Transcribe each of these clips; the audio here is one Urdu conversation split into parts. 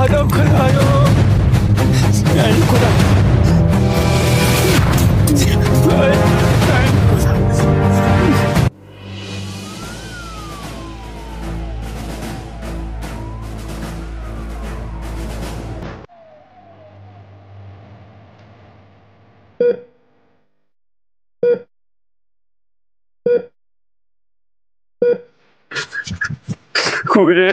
خدا خدایا میانی خدا کوره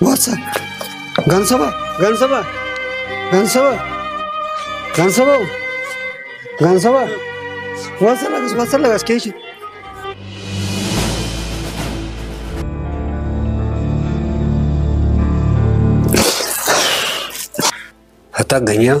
What's up? Gansaba, Gansaba, Gansaba, Gansaba, Gansaba. What's up, Keisha? Hata ganya.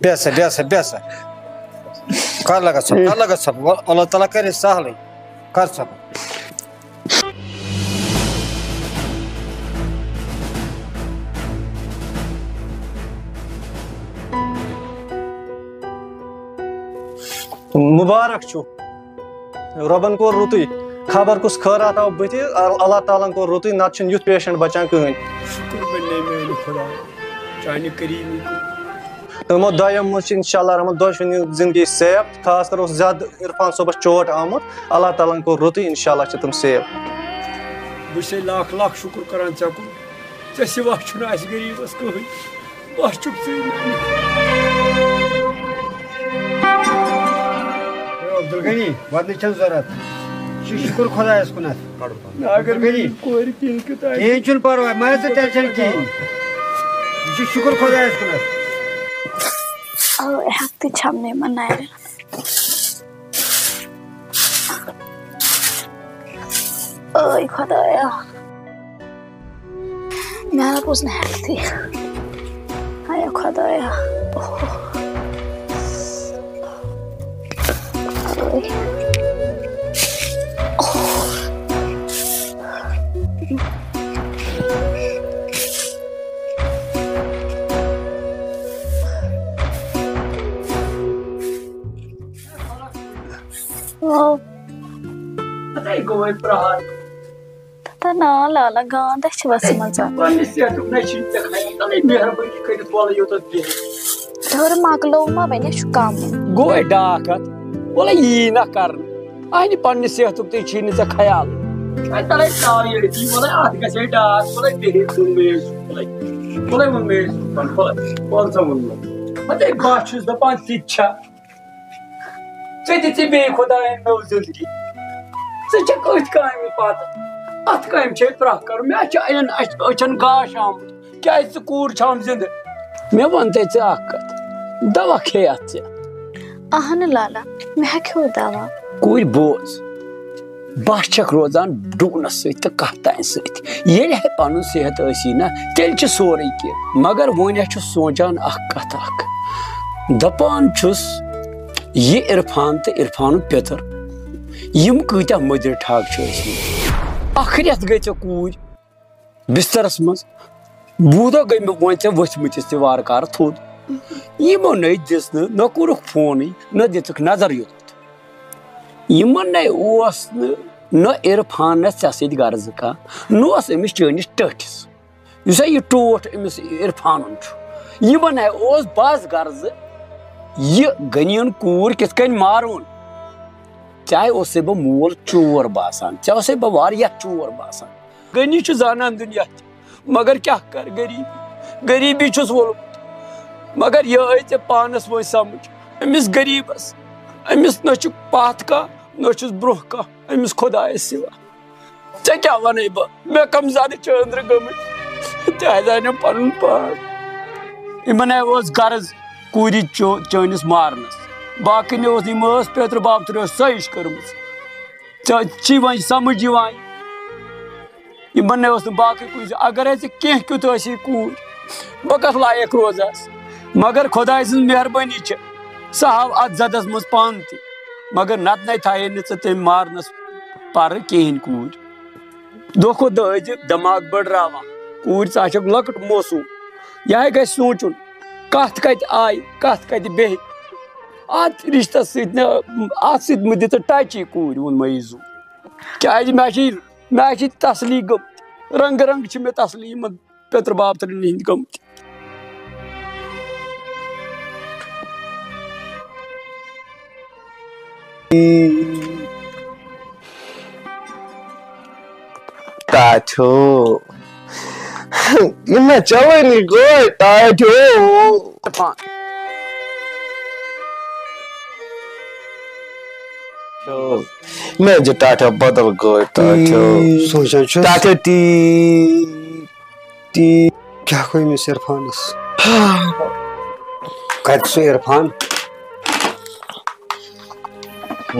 بیسا کر لگا سب اللہ تعالیٰ کرے سہل کر سب مبارک چھو ربن کو رُتُے خبر کُس خٲرات آو بٕتھِ اللہ تعالیٰ کو رُتُے نتہٕ چھُنہٕ یُتھ پیشنٹ بچان کٕہٕنۍ چانہِ قریٖبی تِمو دۄیو منٛز چھِ انشاءاللہ رحمان دۄشوٕنی زندگی سیف خاص کر اوس زیادٕ عرفان صٲبس چوٹ آمُت اللہ تعالیٰ کو رُتُے انشاءاللہ چھِ تِم سیف بہٕ چھُسے لاکھ لاکھ شُکر کران ژےٚ کُن ژےٚ سِوا چھُنہٕ اَسہِ غریٖبس کٕہٕنۍ بس چھُکھ ژٕ عبدالغنی ودنٕچ چھنہٕ ضروٗرت شُکر خۄدایس کُن اگر کورِ کِہیٖنۍ کیٛاہ کِہیٖنۍ چھُنہٕ پرواے مہ ہیٚے ژٕ ٹٮ۪نشن کِہیٖنۍ یہِ چھُ شُکر خۄدایس کُنتھ ہٮ۪کتٕے چھَم نہٕ یِمن نَرٮ۪ن ٲے خۄدایا مےٚ حظ اوس نہٕ ہٮ۪کتھٕے ہایا خۄدایا تَتھ نا لالا گانٛد چھِ ؤژھمٕژ ٹھٔہر مۄکلو ما وۄنۍ ہے چھُ کم گوٚو ڈاکھ اتھ وَلے یی نہ کرنہٕ اَنہِ پننہِ صحتُک تہِ چھی نہٕ ژےٚ خیال بہٕ چھُس دپان تہِ چھا ژےٚ دِژے بیٚیہِ خۄداین نٔو زندگی ژٕ چھکھ أتھۍ کامہِ پتہٕ اتھ کامہِ چھے پرٛکھ کرُن مےٚ چھُ اَڑٮ۪ن أچھن گاش آمُت کیازِ ژٕ کوٗر چھام زندٕ مےٚ وَن تَے ژٕ اکھ کتھ دوا کھیٚیتھ ژےٚ اہنہٕ لالا مےٚ ہا کھیوٚو دوا کوٗرِ بوز بہٕ چھکھ روزان ڈوٗنس سۭتۍ تہٕ کَتھِ سۭتۍ ییٚلہِ ہے پنُن صحت ٲسی نا تیٚلہِ چھُ سورُے کینٛہہ مگر وۄنۍ ہے چھُس سونچان اکھ کتھ اکھ دپان چھُس یہِ عرفان تہٕ عرفانُک پیٚتٕر یِم کۭتیاہ مٔدٕرۍ ٹھگ چھِ ٲسمٕتۍ اکھ رٮ۪تھ گٔے ژےٚ کوٗرۍ بسترس منٛز 2 دۄہ گٔے مےٚ وۄنۍ ژےٚ ؤتھمٕتِس تہِ وارٕ کارٕ تھوٚد یِمو نَے دِژ نہٕ کوٚرُکھ فونٕے نہ دِژٕکھ نظر یوٚتتھ یِمن نَے اوس نہ عرفانس ژےٚ سۭتۍ غرضہٕ کانٛہہ نہ اوس أمِس چٲنِس ٹٲٹھِس یُس ہا یہِ ٹوٹھ أمِس عرفانُن چھُ یِمن ہے اوس بس غرضہٕ یہِ غنیٖن کوٗر کِتھ کٔنۍ مارون ژےٚ اوسے بہٕ مول چور باسان ژےٚ اوسے بہٕ واریاہ چور باسان غنی چھُ زانان دُنیا تہِ مگر کیٛاہ کر غریٖبی چھُس وولمُت مگر یہِ آے ژےٚ پانس وۄنۍ سمجھ أمِس غریٖبس أمِس نہ چھُ پتھ کانٛہہ نہ چھُس برونٛہہ کانٛہہ أمِس خۄدایس سِوا ژےٚ کیٛاہ ونے بہٕ مےٚ کم زیادٕ چھِ أنٛدرٕ گٔمٕتۍ تہِ حظ آنیٚم پنُن پان یِمن ہے اوس غرض کوٗرِ چٲنِس مارنس باقٕے نہٕ اوس یِم ٲس پیترٕ بابترٕ ٲس سٲیِش کٔرمٕژ ژےٚ چھی وۄنۍ سمجھ یِوان یِمن نَے اوس نہٕ باقٕے کُنہِ اگرے ژےٚ کینٛہہ کیُتھ ٲسی کوٗر بہٕ کتھ لایق روزہس مگر خۄداے سٕنٛز مہربٲنی چھِ سۄ آو اتھ زدس منٛز پانہٕ تہِ مگر نتہٕ نَے تھایے نہٕ ژٕ تٔمۍ مارنس پرٕ کِہیٖنۍ کوٗر دۄہ کھۄتہٕ دۄہ ٲسۍ دٮ۪ماغ بٔڑراوان کوٗرِ ژٕ چھکھ لۄکٕٹ موسوٗم یہِ ہے گژھِ سونٛچُن کتھ کتہِ آیہِ کتھ کتہِ بیٚہہِ اتھ رشتس سۭتۍ نہٕ اتھ سۭتۍ مہٕ دِ ژٕ ٹچی کوٗرِ ووٚنمے یہِ زوٗ کیٛازِ مےٚ چھِ تسلی گٔمٕتۍ رنٛگہٕ رنٛگہٕ چھِ مےٚ تسلی یِمن پیترٕ بابترٕنۍ ہِنٛدۍ گٔمٕتۍ ٹاٹھو یہِ مےٚ چلٲنی گٲڑۍ ٹاٹھو مےٚ دِ ٹاٹھا بدل گٲڑۍ سونچان چھُس ٹاٹھا کیٛاہ گوٚو أمِس عرفانس کتہِ سُہ عرفان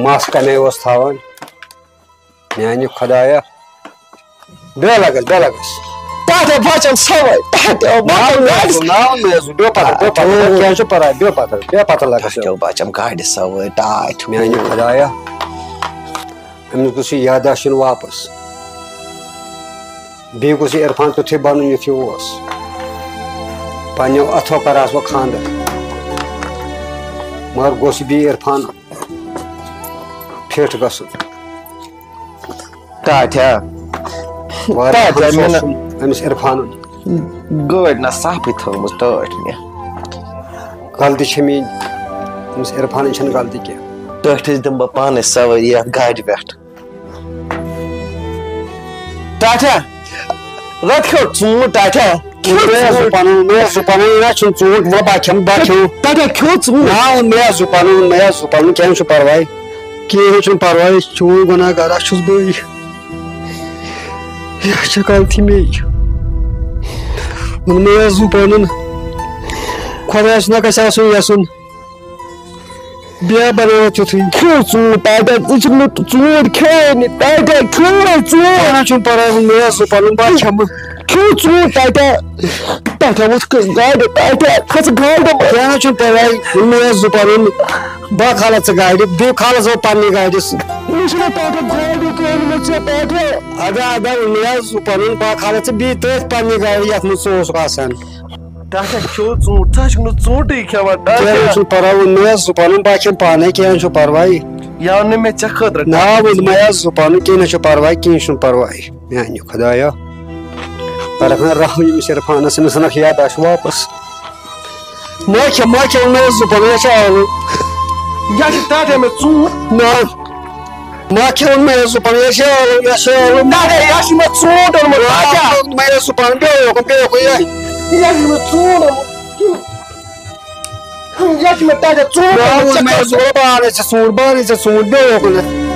مس کنے اوس تھاوان میانہِ خۄدایا بے لگس ٹاٹھا بچن سوے بچم گاڑِ سوٲرۍ ٹاٹھ میانہِ خدایا أمِس گوٚژھ یہِ یاداشت یُن واپس بیٚیہِ گوٚژھ یہِ عرفان تیُتھُے بنُن یُتھ یہِ اوس پنٛنیو اَتھو کَرہس بہٕ خانٛدر مگر گوٚژھ بیٚیہِ عرفان فِٹ گژھُن ٹاٹھیا أمِس عرفانن گٲڑۍ نہ صافٕے تھٲومٕژ ٹٲٹھ مےٚ غلطی چھےٚ میٛٲنۍ أمِس عرفانٕنۍ چھَنہٕ غلطی کینٛہہ ٹٲٹھِس دِمہٕ بہٕ پانے سوٲری یتھ گاڑِ پٮ۪ٹھ ٹاٹھیا رت کھیوٚو ژوٗنٛٹھ ٹاٹھیا پنُن مےٚ حظ چھُنہٕ ژوٗنٛٹھ وۄنۍ بہٕ کھٮ۪مہٕ بہٕ کھیوٚو ٹاٹھیا کھیوٚو ژوٗنٛٹھ نا مےٚ حظ چھُ پنُن کینٛہہ چھُنہٕ پرواے کِہیٖنۍ چھُنہٕ پرواے چون گۄناہ گارا چھُس بٕے یہِ چھےٚ غلطی مے مےٚ حظ پنُن خۄدایَس نہ گژھِ آسُن یَژھُن بیٚیہِ بناوو تیُتھُے کھیوٚو ژوٗنٛٹھ ٹاٹھیا ژٕ چھُکھ نہٕ ژوٗنٛٹھ کھیوٚوٕے نہٕ ٹاٹھیا کھیوٚوٕے ژوٗنٛٹھ نہ چھُنہٕ پرواے مےٚ حظ پنُن بہٕ کھٮ۪مہٕ کھیوٚو ژوٗنٛٹھ ٹاٹھیا ٹاٹھیا وۄتھ کھٔژ گاڑِ ٹاٹھیا کھٔژ گاڑِ کینٛہہ نہ چھُنہٕ پرواے مےٚ حظ پنُن بہٕ کھالَتھ ژٕ گاڑِ بیٚیہِ کھالَس بہٕ پننہِ گاڑِ مےٚ چھُنہ ٹاٹھیا گاڑِ کٲلمٕژ ژےٚ ٹاٹھیا اَدٕ مےٚ حظ پنُن بہٕ کھالَتھ ژٕ بیٚیہِ تٔتھۍ پننہِ گاڑِ یَتھ منٛز ژٕ اوسُکھ آسان ٹاٹھیا کھیوٚو ژوٗنٛٹھ ژٕ چھُکھ نہٕ ژوٗنٛٹھٕے کھٮ۪وان کینٛہہ ٹاٹھیا نہ چھُنہٕ پرواے مےٚ حظ پنُن بہٕ کھٮ۪مہٕ پانے کینٛہہ چھُنہٕ پرواے یہِ آو نہٕ مےٚ ژےٚ خٲطرٕ نا ووٚن مےٚ حظ پنُن کینٛہہ نہ چھُ پرواے کینٛہہ چھُنہٕ پرواے میانہِ خۄدایا کرکھ نہ رحم ییٚمِس عرفانس أمِس ژھٕنکھ یاداشت واپس مےٚ حظ مےٚ حظ پنُن یہِ چھُ آلو یہِ چھُ ٹاٹھیا مےٚ ژوٗنٛٹھ نہ مےٚ کھیوٚن مےٚ حظ پنُن یہِ چھُ آلو ٹاٹھیا یہِ چھُ مےٚ ژوٗنٛٹھ اوٚنمُت ٹاٹھیا مےٚ حظ پنُن بیٚیہِ یہِ چھُ مےٚ ژوٗنٛٹھ اوٚنمُت یہِ چھُ مےٚ ٹاٹھیا ژوٗنٛٹھ مےٚ حظ بہٕ ژوٗنٛٹھ بیٚیہِ اوکُن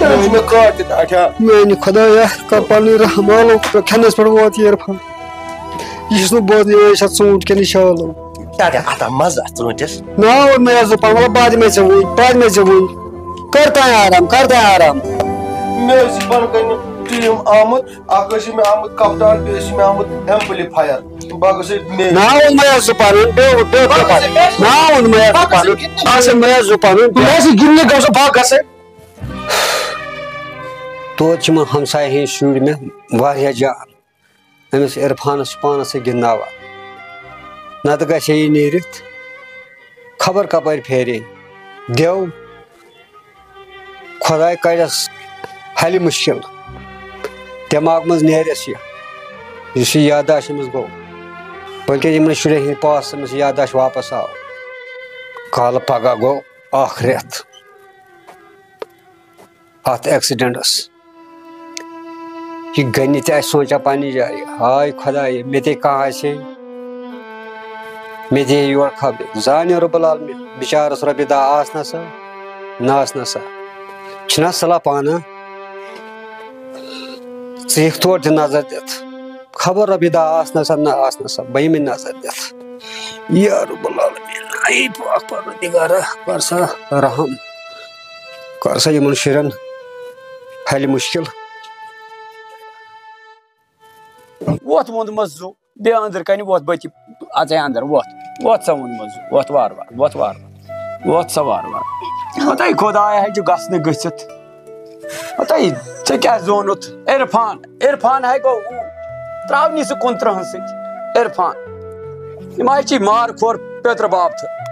چھُ مےٚ کاڑ تہِ ٹاٹھیا میانہِ خۄدایا کر پنٕنۍ رحم آلو کھٮ۪نس پٮ۪ٹھ ووت یہِ عرفان یہِ چھُس نہٕ بوزنٕے یہِ چھا ژوٗنٛٹھ کِنہٕ یہِ چھُ آلو ٹاٹھیا اَتھ آو مزٕ اَتھ ژوٗنٛٹھِس نا ووٚن مےٚ حظ پنُن مطلب بعد میں ژےٚ وٕنۍ کر تانۍ آرام مےٚ ٲسۍ بۄنہٕ کَنہِ ٹیٖم آمُت اکھ ٲسۍ مےٚ آمُت کپتان بیٚیہِ ٲسۍ مےٚ آمُت ایمپلِفایر باقٕے ٲسۍ نا ووٚن مےٚ حظ پنُن نا ووٚن مےٚ حظ پنُن مےٚ حظ پنُن گِنٛدنہِ گژھو باغ گژھے توتہِ چھِ یِمن ہمساے ہٕنٛدۍ شُرۍ مےٚ واریاہ جان أمِس عرفانس چھُ پانس سۭتۍ گِنٛدناوان نتہٕ گژھِ ہے یہِ نیٖرِتھ خبر کپٲرۍ پھیرِ دیو خۄداے کڑٮ۪س حلہِ مُشکِل دٮ۪ماغ منٛز نیرٮ۪س یہِ یُس یہِ یاداشت أمِس گوٚو بٔلکہِ یِمن شُرٮ۪ن ہٕنٛدۍ پاس أمِس یاداشت واپس آو کالہٕ پگہہ گوٚو اکھ رٮ۪تھ اتھ ایکسِڈنٹس یہِ گنہِ تہِ آسہِ سونٛچان پننہِ جایہِ ہاے خۄداے مےٚ تے کانٛہہ آسہِ ہے مےٚ دِ ہے یورٕ خبرِ زانہِ رۄب العالمیٖن بِچارس رۄپیہِ دہ آسنسا نہ آسنسا چھُنہ صلح پانہٕ ژٕ ہیٚکھ تورٕ تہِ نظر دِتھ خبر رۄپیہِ دہ آسنسا نہ آسنسا بہٕ یِمہٕ نظر دِتھ یا رۄب العالمیٖن اے پاک پروردِگارا کر سا رحم کر سا یِمن شُرٮ۪ن حلہِ مُشکِل ووت ووٚن مزٕ بیٚیہِ أنٛدرٕ کَنہِ ووت بٔتہِ اَژے اَنٛدر ووت سا ووٚن مزٕ ووت وارٕ وارٕ ووت سا وارٕ وارٕ ہتَے خۄدایا ہیٚکہِ گژھنہٕ گٔژھِتھ ہتَے ژےٚ کیٛاہ زونُتھ عرفان ہے گوٚو تراونی سُہ 29 سۭتۍ عرفان یِم ہاے چھِ مار کھور پیترٕ باب تہٕ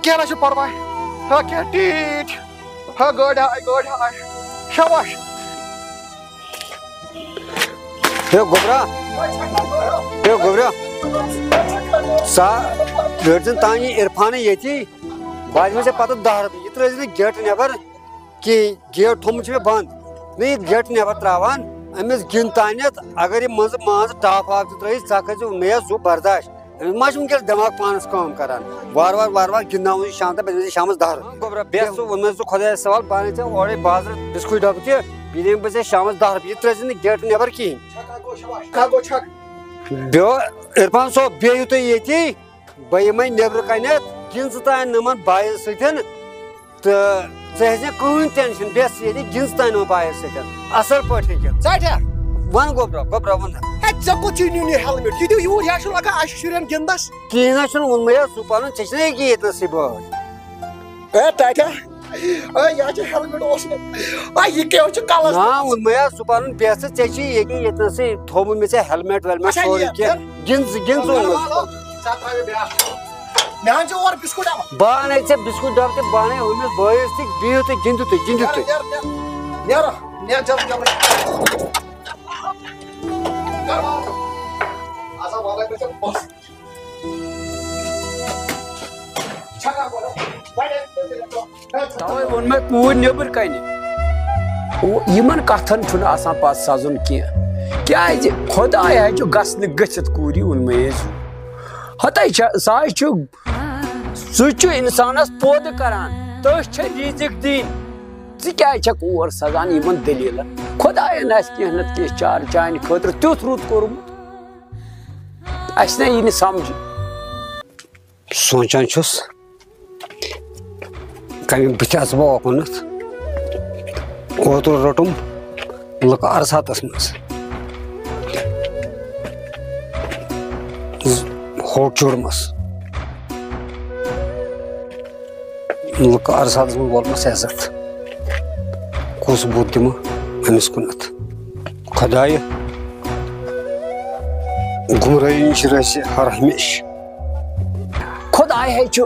کینٛہہ نہ چھُ پرواے کینٛہہ ٹیٖٹھ گٲڑۍ آے شاباش گوٚبرا ژٕ رٔٹزِن تانۍ یہِ عرفانٕے ییٚتی بہٕ دِمے ژےٚ پتہٕ 10 رۄپیہِ یہِ ترٲیزِ نہٕ گیٹہٕ نٮ۪بر کِہیٖنۍ گیٹ تھوٚمُت چھُ مےٚ بنٛد نہ یہِ گیٹہٕ نٮ۪بر تراوان أمِس گِنٛد تانٮ۪تھ اگر یہِ منٛزٕ مان ژٕ ٹاپ واپ تہِ ترٲیِتھ ژٕ کٔرزِ مےٚ حظ برداشت أمِس ما چھُ وٕنکیٚس دٮ۪ماغ پانس کٲم کران وارٕ وارٕ گِنٛدناوُن یہِ شام تام پتہٕ دِمے ژےٚ شامس 10 رۄپیہِ گوٚبرا بیٚہہ ژٕ ووٚن مےٚ ژٕ خۄدایس سوال بہٕ اَنے ژےٚ اورَے بازرٕ بِسکوٗٹ ڈبہٕ تہِ بیٚیہِ دِمہٕ بہٕ ژےٚ شامَس 10 رۄپیہِ یہِ ترٛٲیزِ نہٕ گیٹ نٮ۪بر کِہیٖنۍ بیٚیہِ عرفان صٲب بیٚہِو تُہۍ ییٚتی بہٕ یِمَے نٮ۪برٕ کَنٮ۪تھ گِنٛزٕ تانۍ نِمَن بایَن سۭتۍ تہٕ ژٕ ہیٚزِ نہٕ کٕہٕنۍ ٹٮ۪نشَن بیٚہہ ییٚتہِ گِنٛزٕ تانۍ نِمَن بایَن سۭتۍ اَصٕل پٲٹھۍ ہیٚکہِ ژَٹیا وَن گوٚبرا وَن ہے ژےٚ کوٚت چھُے نیُن یہِ ہیلمٹ یہِ دِیِو یوٗرۍ یہِ چھُ لگان اَسہِ شُرٮ۪ن گِنٛدنَس کِہیٖنۍ نہ چھُنہٕ ووٚنمُے حظ ژٕ پَنُن ژےٚ چھِنا ییٚکیٛاہ ییٚتنَسٕے بٲے ہے ٹاٹیا یہِ چھُ ہیلمٹ اوس یہِ کیٛاہ چھُ کَلَس نا ووٚنمُے حظ ژٕ پَنُن بیٚہہ ژٕ ژےٚ چھِ ییٚکیٛاہ ییٚتنَسٕے تھوٚومُت مےٚ ژےٚ ہیلمٹ ویلمٹ سورُے کینٛہہ گِنٛز مےٚ اَن ژٕ اورٕ بِسکوٗٹ ڈبہٕ بہٕ اَنے ژےٚ بِسکوٗٹ ڈَبہٕ تہِ بہٕ اَنے ہُمِس بٲیِس تہِ بِہِو تُہۍ گِنٛدِو تُہۍ گِنٛدِو تُہۍ نیرو جلدی جلدی تَوَے ووٚن مےٚ کوٗرۍ نیٚبٕر کَنہِ یِمن کَتھن چھُنہٕ آسان پَتہٕ سَزُن کیٚنٛہہ کیٛازِ خۄدایا چھُ گژھنہٕ گٔژھِتھ کوٗرِ ووٚنمَے اَسہِ ہَتَے سُہ حظ چھُ سُہ چھُ اِنسانَس پٲدٕ کران تٔژھ چھےٚ ریٖزِق دِنۍ ژٕ کیٛازِ چھَکھ اور سَزان یِمن دٔلیٖلَن خۄدایَن آسہِ کیٚنٛہہ نَتہٕ کیٚنٛہہ چارٕ چانہِ خٲطرٕ تیُتھ رُت کوٚرمُت اَسہِ نَے یی نہٕ سَمجھی سونٛچان چھُس کَمہِ بٕتھِ اَژٕ بہٕ اوکُنَتھ اوترٕ روٚٹُم لُکہٕ عرصاتَس منٛز ہوٚٹ جوٗڑمَس لُکہٕ عرصاتَس منٛز وولمَس عزت کُس بُتھ دِمہٕ أمِس کُنَتھ خۄدایہِ گُمرٲہی نِش رَژھِ ہر ہمیشہٕ خۄداے چھُ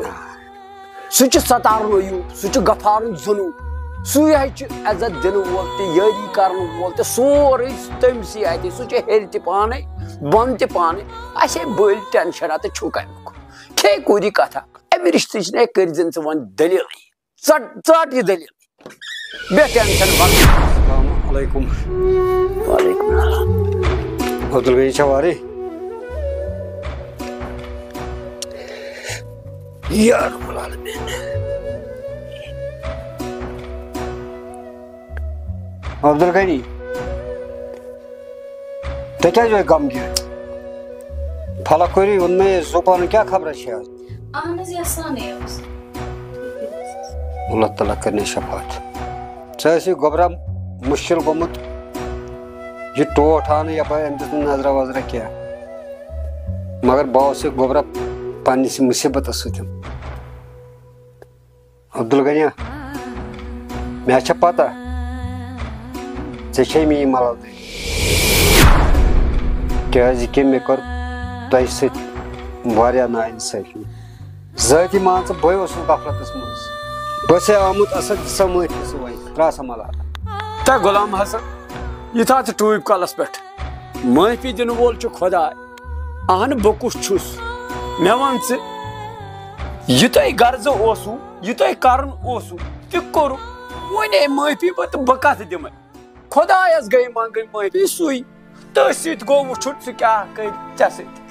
سُہ چھُ سَتارُن عیوٗب سُہ چھُ غفارُن ذنوٗب سُے حظ چھُ عزت دِنہٕ وول تہِ یٲری کَرن وول تہِ سورُے تٔمسٕے اَتھِ سُہ چھُ ہیٚرِ تہِ پانے بۄن تہِ پانے اَسے بٔلۍ ٹٮ۪نشَنا تہٕ چھُ کَمیُک کھے کوٗری کَتھا اَمہِ رِشتٕچ نَے کٔرۍزِ ژٕ وۄنۍ دٔلیٖلٕے ژَٹ یہِ دٔلیٖل بیٚہہ ٹٮ۪نشَن السلام علیکُم وعلیکُم السلام عبدل غنی چھا وارٕے یا رب العالمیٖن عبدل غنی تُہۍ کیٛازِ گٔے غمگیٖن پھلا کوری ووٚنمَے زُبانُک کیٛاہ خبرا چھِ آز اہن حظ یہِ سانٕے اوس اللہ تعالیٰ کٔرنَے شفاعت ژےٚ ٲسی گۄبرا مُشکِل گوٚمُت یہِ ٹوٹھ آو نہٕ یَپٲرۍ أمۍ دِژ نہٕ نظرا وظرا کینٛہہ مگر بہٕ اوسُے گۄبرا پنٛنِس مُصیٖبتس سۭتۍ عبدل غنیا مےٚ چھےٚ پتہ ژےٚ چھے میٛٲنۍ ملالدٲری کیٛازِکہِ مےٚ کٔر تۄہہِ سۭتۍ واریاہ نااِنصٲفی ذٲتی مان ژٕ بٕے اوسُس غفلتس منٛز بہٕ چھسے آمُت اَصٕل دِسا مٲفی ژٕ وۄنۍ ترٛاو سا ملال تہٕ غلام حسن یہِ تھاو ژٕ ٹوٗپۍ کلس پٮ۪ٹھ معٲفی دِنہٕ وول چھُ خۄداے اہنہٕ بہٕ کُس چھُس مےٚ وَن ژٕ یہِ تۄہہِ غرضہٕ اوسوٕ یہِ تۄہہِ کرُن اوسوٕ تہِ کوٚرُو وۄنۍ معٲفی بہٕ تہٕ بہٕ کتھ دِمے خۄدایس گٔے منٛگٕنۍ معٲفی سُے تٔتھۍ سۭتۍ گوٚو وٕچھُن ژٕ کیٛاہ کٔرِ ژےٚ سۭتۍ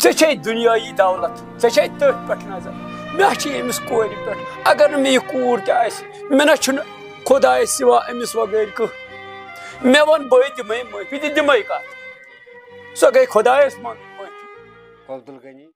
ژےٚ چھے دُنیٲیی دولت ژےٚ چھے تٔتھۍ پٮ۪ٹھ نظر مےٚ چھِ أمِس کورِ پٮ۪ٹھ اگر نہٕ مےٚ یہِ کوٗر تہِ آسہِ مےٚ نہ چھُنہٕ خۄدایس سِوا أمِس وغٲر کٕہۭنۍ مےٚ ووٚن بہٕ دِمے معٲفی تہٕ دِمے کتھ سۄ گٔے خۄدایس منٛگٕنۍ معٲفی عبدل غنی